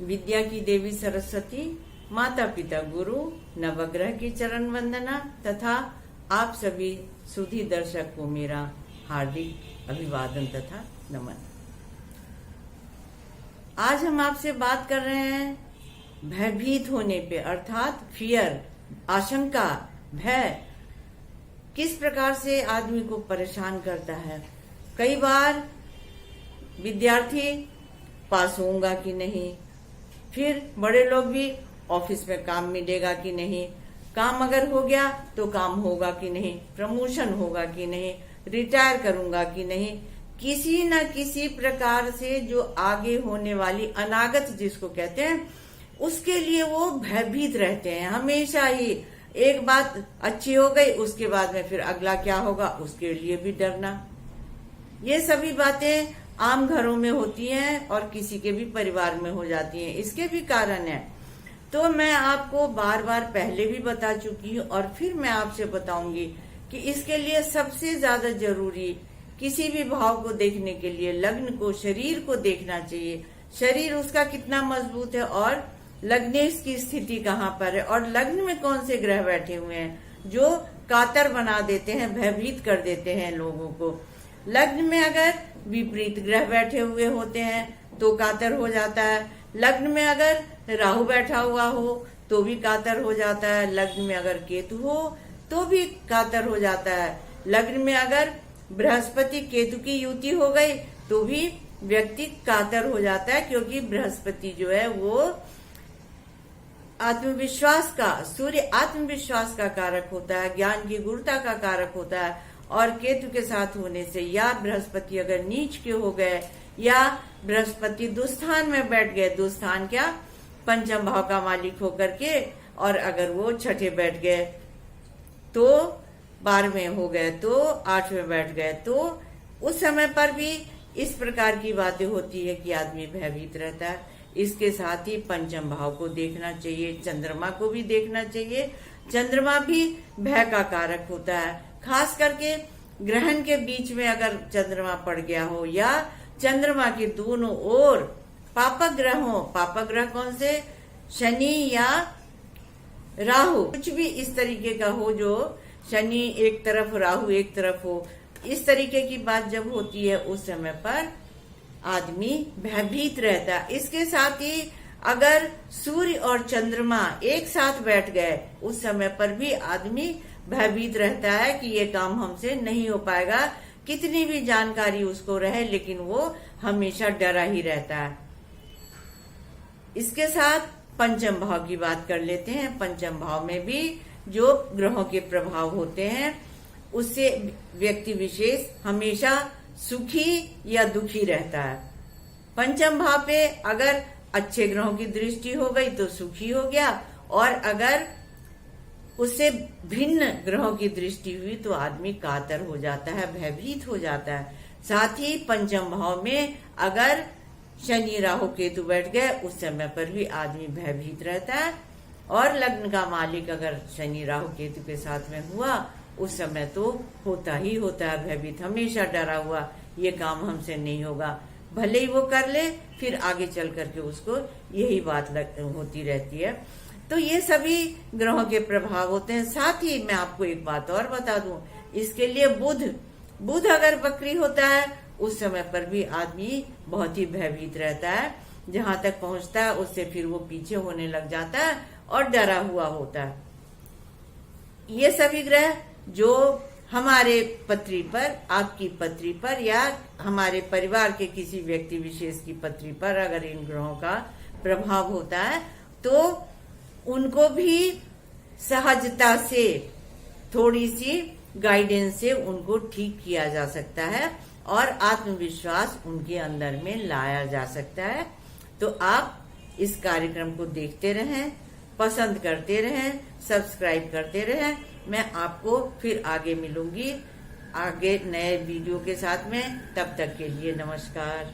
विद्या की देवी सरस्वती, माता पिता गुरु, नवग्रह की चरण वंदना तथा आप सभी सुधी दर्शक को मेरा हार्दिक अभिवादन तथा नमन। आज हम आपसे बात कर रहे हैं भयभीत होने पे, अर्थात फियर, आशंका, भय किस प्रकार से आदमी को परेशान करता है। कई बार विद्यार्थी पास होऊंगा कि नहीं, फिर बड़े लोग भी ऑफिस में काम मिलेगा कि नहीं, काम अगर हो गया तो काम होगा कि नहीं, प्रमोशन होगा कि नहीं, रिटायर करूंगा कि नहीं, किसी न किसी प्रकार से जो आगे होने वाली अनागत जिसको कहते हैं उसके लिए वो भयभीत रहते हैं। हमेशा ही एक बात अच्छी हो गई उसके बाद में फिर अगला क्या होगा उसके लिए भी डरना। ये सभी बातें आम घरों में होती हैं और किसी के भी परिवार में हो जाती हैं। इसके भी कारण है, तो मैं आपको बार बार पहले भी बता चुकी हूँ और फिर मैं आपसे बताऊंगी कि इसके लिए सबसे ज्यादा जरूरी किसी भी भाव को देखने के लिए लग्न को, शरीर को देखना चाहिए। शरीर उसका कितना मजबूत है और लग्नेश की स्थिति कहाँ पर है और लग्न में कौन से ग्रह बैठे हुए हैं जो कातर बना देते हैं, भयभीत कर देते हैं लोगों को। लग्न में अगर विपरीत ग्रह बैठे हुए होते हैं तो कातर हो जाता है। लग्न में अगर राहु बैठा हुआ हो तो भी कातर हो जाता है। लग्न में अगर केतु हो तो भी कातर हो जाता है। लग्न में अगर बृहस्पति केतु की युति हो गई तो भी व्यक्ति कातर हो जाता है, क्योंकि बृहस्पति जो है वो आत्मविश्वास का, सूर्य आत्मविश्वास का कारक होता है, ज्ञान की गुरुता का कारक होता है। और केतु के साथ होने से या बृहस्पति अगर नीच के हो गए या बृहस्पति दुस्थान में बैठ गए, दुस्थान क्या, पंचम भाव का मालिक होकर के, और अगर वो छठे बैठ गए तो 12वें हो गए तो 8वें बैठ गए, तो उस समय पर भी इस प्रकार की बातें होती है कि आदमी भयभीत रहता है। इसके साथ ही पंचम भाव को देखना चाहिए, चंद्रमा को भी देखना चाहिए। चंद्रमा भी भय का कारक होता है, खास करके ग्रहण के बीच में अगर चंद्रमा पड़ गया हो या चंद्रमा के दोनों ओर पापक ग्रह हो। पापक ग्रह कौन से, शनि या राहु, कुछ भी इस तरीके का हो, जो शनि एक तरफ राहु एक तरफ हो, इस तरीके की बात जब होती है उस समय पर आदमी भयभीत रहता है। इसके साथ ही अगर सूर्य और चंद्रमा एक साथ बैठ गए उस समय पर भी आदमी भयभीत रहता है कि ये काम हमसे नहीं हो पाएगा। कितनी भी जानकारी उसको रहे लेकिन वो हमेशा डरा ही रहता है। इसके साथ पंचम भाव की बात कर लेते हैं। पंचम भाव में भी जो ग्रहों के प्रभाव होते हैं उससे व्यक्ति विशेष हमेशा सुखी या दुखी रहता है। पंचम भाव पे अगर अच्छे ग्रहों की दृष्टि हो गई तो सुखी हो गया, और अगर उससे भिन्न ग्रहों की दृष्टि हुई तो आदमी कातर हो जाता है, भयभीत हो जाता है। साथ ही पंचम भाव में अगर शनि राहु केतु बैठ गए उस समय पर भी आदमी भयभीत रहता है। और लग्न का मालिक अगर शनि राहु केतु के साथ में हुआ उस समय तो होता ही होता है भयभीत, हमेशा डरा हुआ, ये काम हमसे नहीं होगा। भले ही वो कर ले फिर आगे चल करके उसको यही बात होती रहती है। तो ये सभी ग्रहों के प्रभाव होते हैं। साथ ही मैं आपको एक बात और बता दूं, इसके लिए बुध अगर वक्री होता है उस समय पर भी आदमी बहुत ही भयभीत रहता है, जहां तक पहुंचता है उससे फिर वो पीछे होने लग जाता है और डरा हुआ होता है। ये सभी ग्रह जो हमारे पत्री पर, आपकी पत्री पर या हमारे परिवार के किसी व्यक्ति विशेष की पत्री पर अगर इन ग्रहों का प्रभाव होता है तो उनको भी सहजता से, थोड़ी सी गाइडेंस से उनको ठीक किया जा सकता है और आत्मविश्वास उनके अंदर में लाया जा सकता है। तो आप इस कार्यक्रम को देखते रहें, पसंद करते रहें, सब्सक्राइब करते रहें। मैं आपको फिर आगे मिलूंगी, आगे नए वीडियो के साथ में। तब तक के लिए नमस्कार।